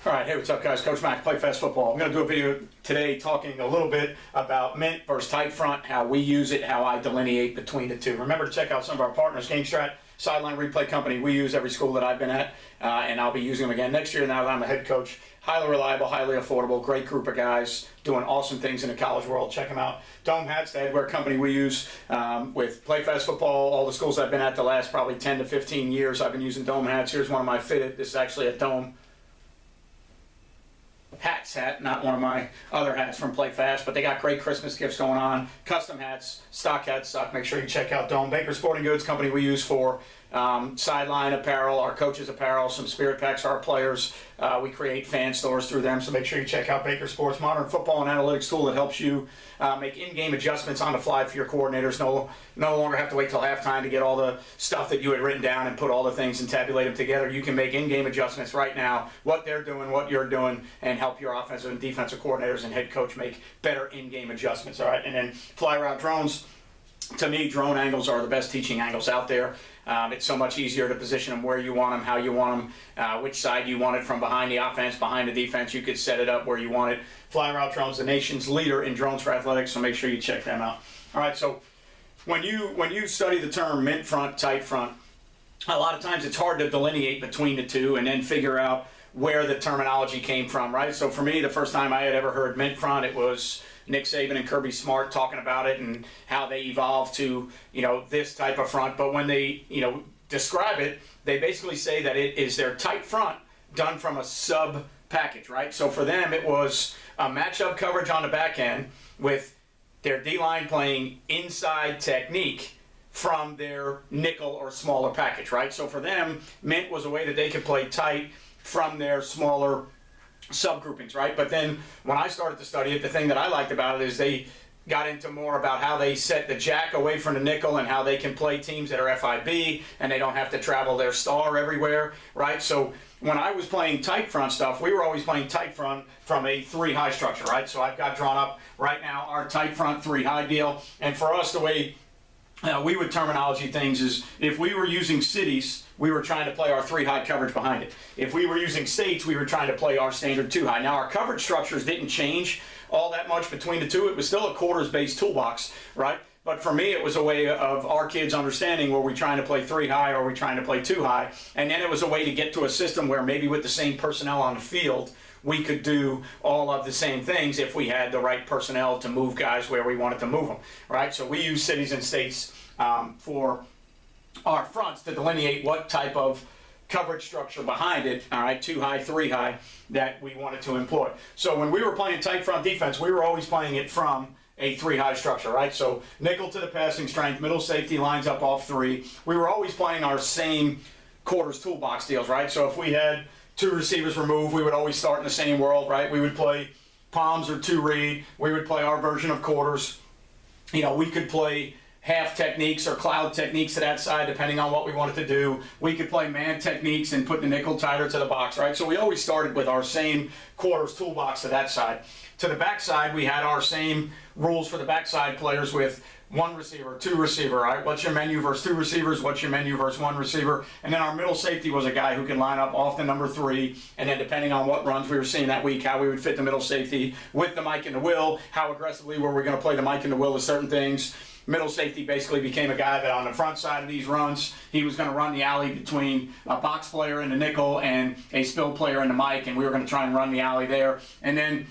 All right, hey, what's up, guys? Coach Mac, Play Fast Football. I'm going to do a video today talking a little bit about Mint versus Tite front, how we use it, how I delineate between the two. Remember to check out some of our partners, GameStrat, Sideline Replay Company. We use every school that I've been at, and I'll be using them again next year now that I'm a head coach. Highly reliable, highly affordable, great group of guys doing awesome things in the college world. Check them out. Dome Hats, the headwear company we use with Play Fast Football. All the schools I've been at the last probably 10 to 15 years, I've been using Dome Hats. Here's one of my fitted. This is actually a Dome Hats hat, not one of my other hats from Play Fast, but they got great Christmas gifts going on. Custom hats, stock hats suck. Make sure you check out Dome. Baker Sporting Goods company we use for sideline apparel, our coaches apparel, some spirit packs for our players. We create fan stores through them, so make sure you check out Baker Sports. Modern football and analytics tool that helps you make in-game adjustments on the fly for your coordinators. No longer have to wait till halftime to get all the stuff that you had written down and put all the things and tabulate them together. You can make in-game adjustments right now, what they're doing, what you're doing, and help your offensive and defensive coordinators and head coach make better in-game adjustments. All right, and then FlyRouteDrones. To me, drone angles are the best teaching angles out there. It's so much easier to position them where you want them, how you want them, which side you want it from, behind the offense, behind the defense. You could set it up where you want it. FlyRouteDrones, the nation's leader in drones for athletics, so make sure you check them out. All right, so when you study the term mint front, tight front, a lot of times it's hard to delineate between the two and then figure out where the terminology came from, right? So for me, the first time I had ever heard mint front, it was Nick Saban and Kirby Smart talking about it and how they evolved to, this type of front. But when they, describe it, they basically say that it is their tight front done from a sub package, right? So for them, it was a matchup coverage on the back end with their D-line playing inside technique from their nickel or smaller package, right? So for them, mint was a way that they could play tight from their smaller subgroupings, right? But then when I started to study it, the thing that I liked about it is they got into more about how they set the jack away from the nickel and how they can play teams that are FIB and they don't have to travel their star everywhere, right? So when I was playing tight front stuff, we were always playing tight front from a 3-high structure, right? So I've got drawn up right now our tight front 3-high deal. And for us, the way we would terminology things is if we were using cities, we were trying to play our 3-high coverage behind it. If we were using states, we were trying to play our standard 2-high. Now, our coverage structures didn't change all that much between the two. It was still a quarters-based toolbox, right? But for me, it was a way of our kids understanding, were we trying to play 3-high or are we trying to play 2-high? And then it was a way to get to a system where maybe with the same personnel on the field, we could do all of the same things if we had the right personnel to move guys where we wanted to move them, right? So we use cities and states for our fronts to delineate what type of coverage structure behind it, all right, 2-high, 3-high, that we wanted to employ. So when we were playing tight front defense, we were always playing it from a 3-high structure, right? So nickel to the passing strength, middle safety lines up off 3. We were always playing our same quarters toolbox deals, right? So if we had 2 receivers removed, we would always start in the same world, right? We would play palms or 2 read. We would play our version of quarters. We could play half techniques or cloud techniques to that side, depending on what we wanted to do. We could play man techniques and put the nickel tighter to the box, right? So we always started with our same quarters toolbox to that side. To the backside, we had our same rules for the backside players with 1 receiver, 2 receiver, right? What's your menu versus 2 receivers? What's your menu versus 1 receiver? And then our middle safety was a guy who can line up off the number 3, and then depending on what runs we were seeing that week, how we would fit the middle safety with the Mike and the Will, how aggressively were we going to play the Mike and the Will with certain things. Middle safety basically became a guy that on the front side of these runs, he was going to run the alley between a box player in the nickel and a spill player in the Mike, and we were going to try and run the alley there. And then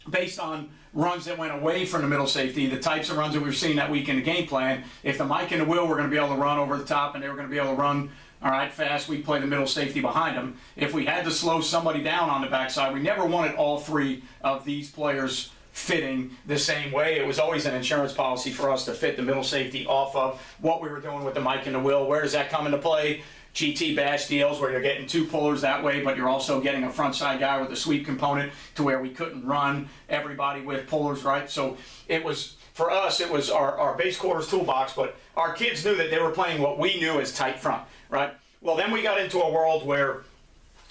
based on runs that went away from the middle safety, the types of runs that we were seeing that week in the game plan, if the Mike and the Will were going to be able to run over the top and they were going to be able to run, all right, fast, we'd play the middle safety behind them. If we had to slow somebody down on the backside, we never wanted all 3 of these players fitting the same way. It was always an insurance policy for us to fit the middle safety off of what we were doing with the Mike and the Will. Where does that come into play? GT bash deals where you're getting 2 pullers that way, but you're also getting a front side guy with a sweep component to where we couldn't run everybody with pullers, right? So it was, for us, it was our base quarters toolbox, but our kids knew that they were playing what we knew as tight front, right? Well, then we got into a world where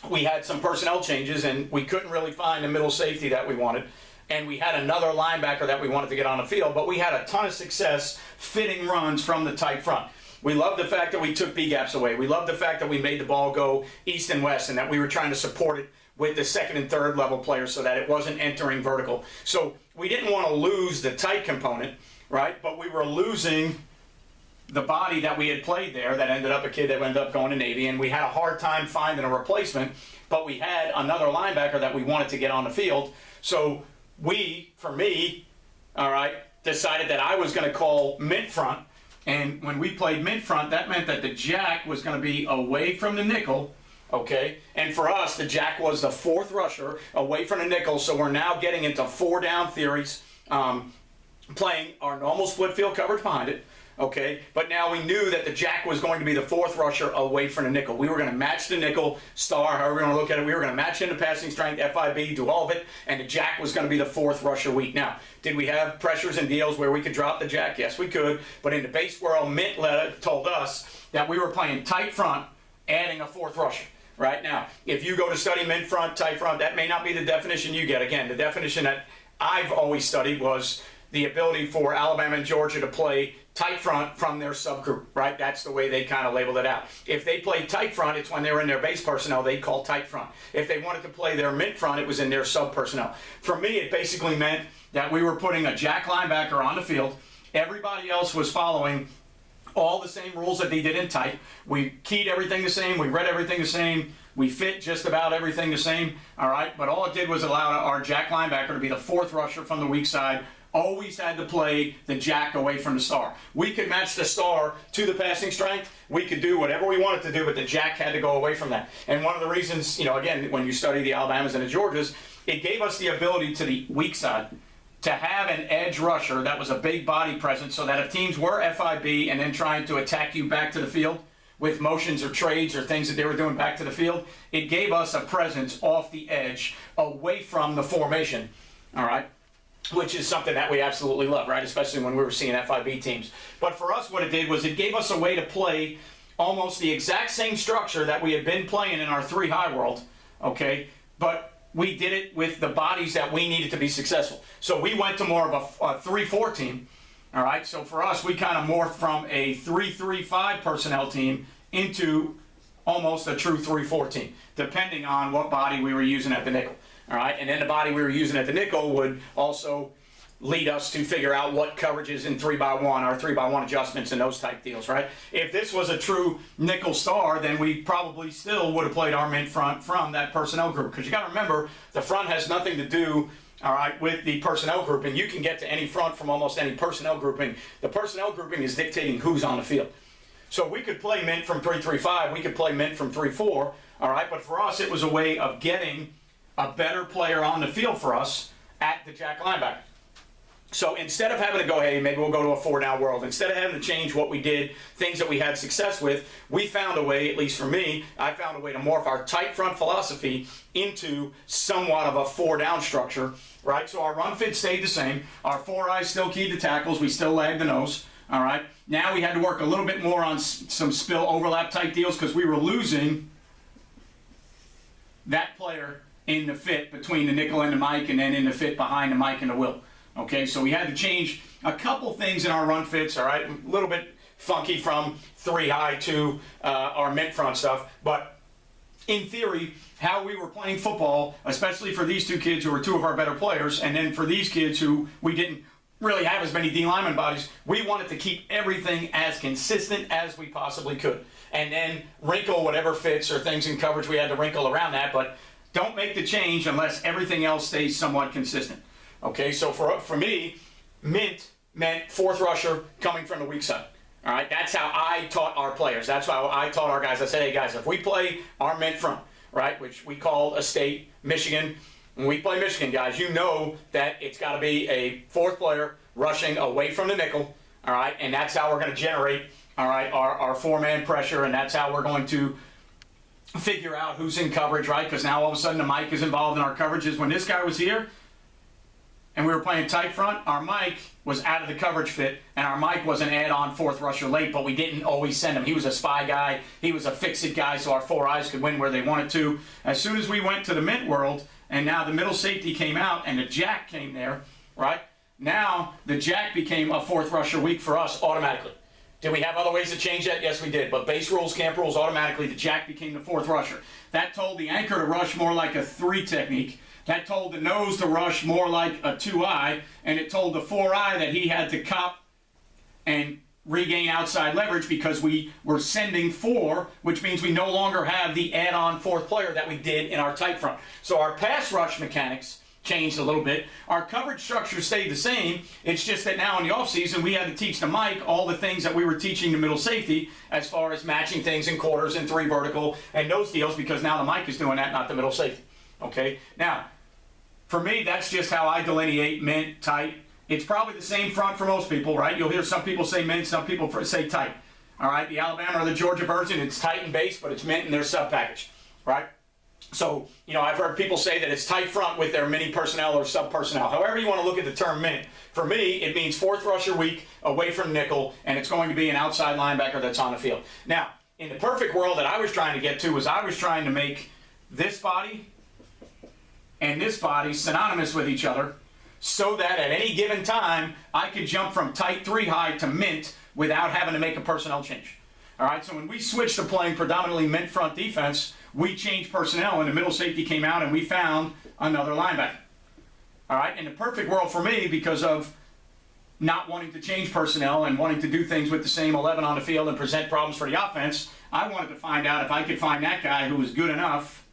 we had some personnel changes and we couldn't really find the middle safety that we wanted. And we had another linebacker that we wanted to get on the field, but we had a ton of success fitting runs from the tight front. We love the fact that we took B-gaps away. We love the fact that we made the ball go east and west and that we were trying to support it with the second and third level players so that it wasn't entering vertical. So we didn't want to lose the tight component, right? But we were losing the body that we had played there that ended up a kid that ended up going to Navy, and we had a hard time finding a replacement, but we had another linebacker that we wanted to get on the field. So for me, all right, decided that I was going to call mint front. And when we played mint front, that meant that the jack was going to be away from the nickel, okay? And for us, the jack was the fourth rusher away from the nickel, so we're now getting into 4-down theories, playing our normal split field coverage behind it, okay? But now we knew that the jack was going to be the fourth rusher away from the nickel. We were going to match the nickel, star, however you want to look at it. We were going to match into passing strength, FIB, do all of it, and the jack was going to be the fourth rusher weak. Now, did we have pressures and deals where we could drop the jack? Yes, we could. But in the base world, Mint told us that we were playing tight front, adding a fourth rusher. Right now, if you go to study mint front, tight front, that may not be the definition you get. Again, the definition that I've always studied was the ability for Alabama and Georgia to play tight front from their subgroup, right? That's the way they kind of labeled it out. If they played tight front, it's when they were in their base personnel, they called tight front. If they wanted to play their mint front, it was in their sub personnel. For me, it basically meant that we were putting a jack linebacker on the field. Everybody else was following all the same rules that they did in tight. We keyed everything the same. We read everything the same. We fit just about everything the same. All right. But all it did was allow our jack linebacker to be the fourth rusher from the weak side. Always had to play the jack away from the star. We could match the star to the passing strength. We could do whatever we wanted to do, but the jack had to go away from that. And one of the reasons, again, when you study the Alabamas and the Georgias, it gave us the ability to the weak side to have an edge rusher that was a big body presence so that if teams were FIB and then trying to attack you back to the field with motions or trades or things that they were doing back to the field, it gave us a presence off the edge away from the formation, all right, which is something that we absolutely love, right, especially when we were seeing FIB teams. But for us, what it did was it gave us a way to play almost the exact same structure that we had been playing in our 3-high world, okay, but we did it with the bodies that we needed to be successful. So we went to more of a 3-4 team, all right? So for us, we kind of morphed from a 3-3-5 personnel team into almost a true 3-4 team, depending on what body we were using at the nickel, all right? And then the body we were using at the nickel would also lead us to figure out what coverages in 3x1, our 3x1 adjustments and those type deals, right? If this was a true nickel star, then we probably still would have played our mint front from that personnel group. Because you got to remember, the front has nothing to do, all right, with the personnel grouping. You can get to any front from almost any personnel grouping. The personnel grouping is dictating who's on the field. So we could play mint from 3-3-5, we could play mint from 3-4, all right? But for us, it was a way of getting a better player on the field for us at the jack linebacker. So instead of having to go, hey, maybe we'll go to a 4-down world, instead of having to change what we did, things that we had success with, we found a way, at least for me, I found a way to morph our tight front philosophy into somewhat of a 4-down structure, right? So our run fit stayed the same. Our 4 eyes still keyed the tackles. We still lagged the nose, all right? Now we had to work a little bit more on some spill overlap type deals because we were losing that player in the fit between the nickel and the Mike and then in the fit behind the Mike and the Will. Okay, so we had to change a couple things in our run fits, all right? A little bit funky from 3-high to our mint front stuff. But in theory, how we were playing football, especially for these two kids who were two of our better players, and then for these kids who we didn't really have as many D lineman bodies, we wanted to keep everything as consistent as we possibly could. And then wrinkle whatever fits or things in coverage we had to wrinkle around that, but don't make the change unless everything else stays somewhat consistent. Okay, so for me, mint meant fourth rusher coming from the weak side. All right, that's how I taught our players. That's how I taught our guys. I said, hey guys, if we play our mint front, right, which we call a state, Michigan, when we play Michigan, guys, you know that it's got to be a fourth player rushing away from the nickel, all right, and that's how we're going to generate, all right, our 4-man pressure, and that's how we're going to figure out who's in coverage, right, because now all of a sudden the Mike is involved in our coverages. When this guy was here, and we were playing tight front, our Mike was out of the coverage fit, and our Mike was an add-on fourth rusher late, but we didn't always send him. He was a spy guy. He was a fix-it guy, so our 4 eyes could win where they wanted to. As soon as we went to the mint world, and now the middle safety came out, and the jack came there, right? Now the jack became a fourth rusher weak for us automatically. Did we have other ways to change that? Yes, we did. But base rules, camp rules, automatically the jack became the fourth rusher. That told the anchor to rush more like a 3 technique. That told the nose to rush more like a 2-eye. And it told the 4-eye that he had to cop and regain outside leverage because we were sending 4, which means we no longer have the add-on fourth player that we did in our tight front. So our pass rush mechanics changed a little bit. Our coverage structure stayed the same. It's just that now in the offseason, we had to teach the Mike all the things that we were teaching the middle safety as far as matching things in quarters and 3 vertical and those deals, because now the Mike is doing that, not the middle safety. Okay? Now, for me, that's just how I delineate mint, tight. It's probably the same front for most people, right? You'll hear some people say mint, some people say tight. All right? The Alabama or the Georgia version, it's tight and base, but it's mint in their sub-package, right? So, you know, I've heard people say that it's tight front with their mini personnel or sub personnel. However you want to look at the term mint, for me, it means fourth rusher weak, away from nickel, and it's going to be an outside linebacker that's on the field. Now, in the perfect world that I was trying to get to was I was trying to make this body and this body synonymous with each other so that at any given time, I could jump from tight 3 high to mint without having to make a personnel change. All right, so when we switched to playing predominantly mint front defense, we changed personnel and the middle safety came out and we found another linebacker. All right, in the perfect world for me, because of not wanting to change personnel and wanting to do things with the same 11 on the field and present problems for the offense, I wanted to find out if I could find that guy who was good enough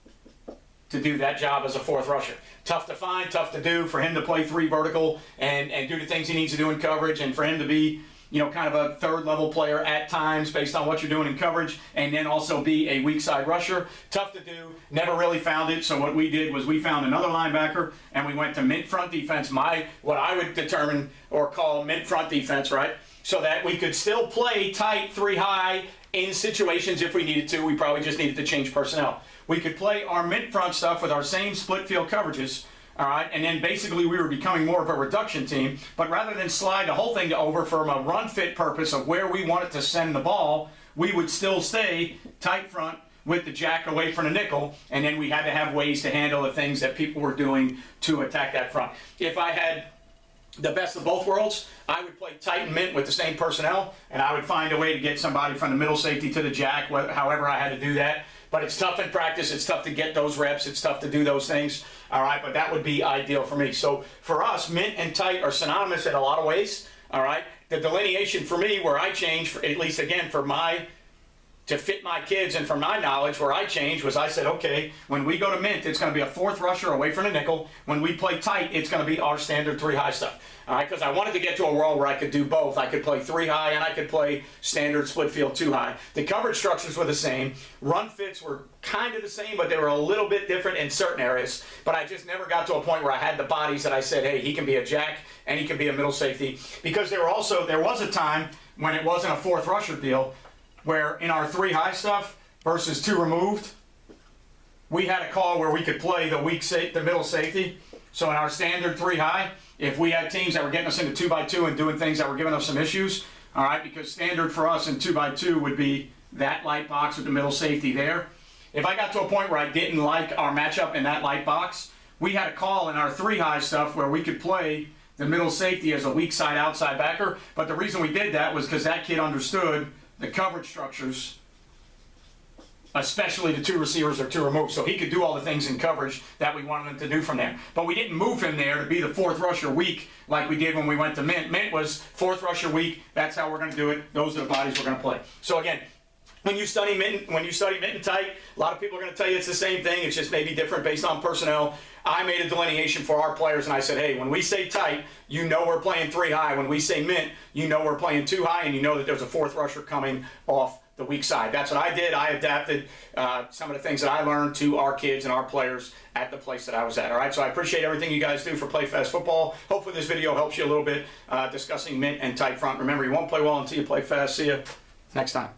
to do that job as a fourth rusher. Tough to find, tough to do, for him to play 3 vertical and do the things he needs to do in coverage, and for him to be, you know, kind of a third level player at times based on what you're doing in coverage, and then also be a weak side rusher. Tough to do, never really found it. So what we did was we found another linebacker and we went to mint front defense, what I would determine or call mint front defense, right? So that we could still play tight 3 high in situations if we needed to. We probably just needed to change personnel. We could play our mint front stuff with our same split field coverages. All right, and then basically we were becoming more of a reduction team, but rather than slide the whole thing over from a run fit purpose of where we wanted to send the ball, we would still stay tight front with the jack away from the nickel, and then we had to have ways to handle the things that people were doing to attack that front. If I had the best of both worlds, I would play tight and mint with the same personnel, and I would find a way to get somebody from the middle safety to the jack, however I had to do that. But it's tough in practice. It's tough to get those reps. It's tough to do those things. All right, but that would be ideal for me. So for us, mint and tight are synonymous in a lot of ways. All right, the delineation for me, where I changed, at least again to fit my kids and from my knowledge, where I changed was I said, okay, when we go to mint, it's going to be a fourth rusher away from the nickel. When we play tight, it's going to be our standard 3 high stuff. All right, because I wanted to get to a world where I could do both. I could play 3 high and I could play standard split field 2 high. The coverage structures were the same. Run fits were kind of the same, but they were a little bit different in certain areas. But I just never got to a point where I had the bodies that I said, hey, he can be a jack and he can be a middle safety. Because there was a time when it wasn't a fourth rusher deal, where in our 3 high stuff versus 2 removed, we had a call where we could play the middle safety. So in our standard 3 high, if we had teams that were getting us into 2x2 and doing things that were giving us some issues, all right, because standard for us in 2x2 would be that light box with the middle safety there. If I got to a point where I didn't like our matchup in that light box, we had a call in our 3 high stuff where we could play the middle safety as a weak side outside backer. But the reason we did that was because that kid understood the coverage structures, especially the 2 receivers or 2 removed. So he could do all the things in coverage that we wanted him to do from there. But we didn't move him there to be the fourth rusher weak like we did when we went to mint. Mint was fourth rusher weak. That's how we're going to do it. Those are the bodies we're going to play. So again, when you study mint and tight, a lot of people are going to tell you it's the same thing. It's just maybe different based on personnel. I made a delineation for our players, and I said, hey, when we say tight, you know we're playing 3 high. When we say mint, you know we're playing 2 high, and you know that there's a fourth rusher coming off the weak side. That's what I did. I adapted some of the things that I learned to our kids and our players at the place that I was at. All right, so I appreciate everything you guys do for Play Fast Football. Hopefully this video helps you a little bit discussing mint and tight front. Remember, you won't play well until you play fast. See you next time.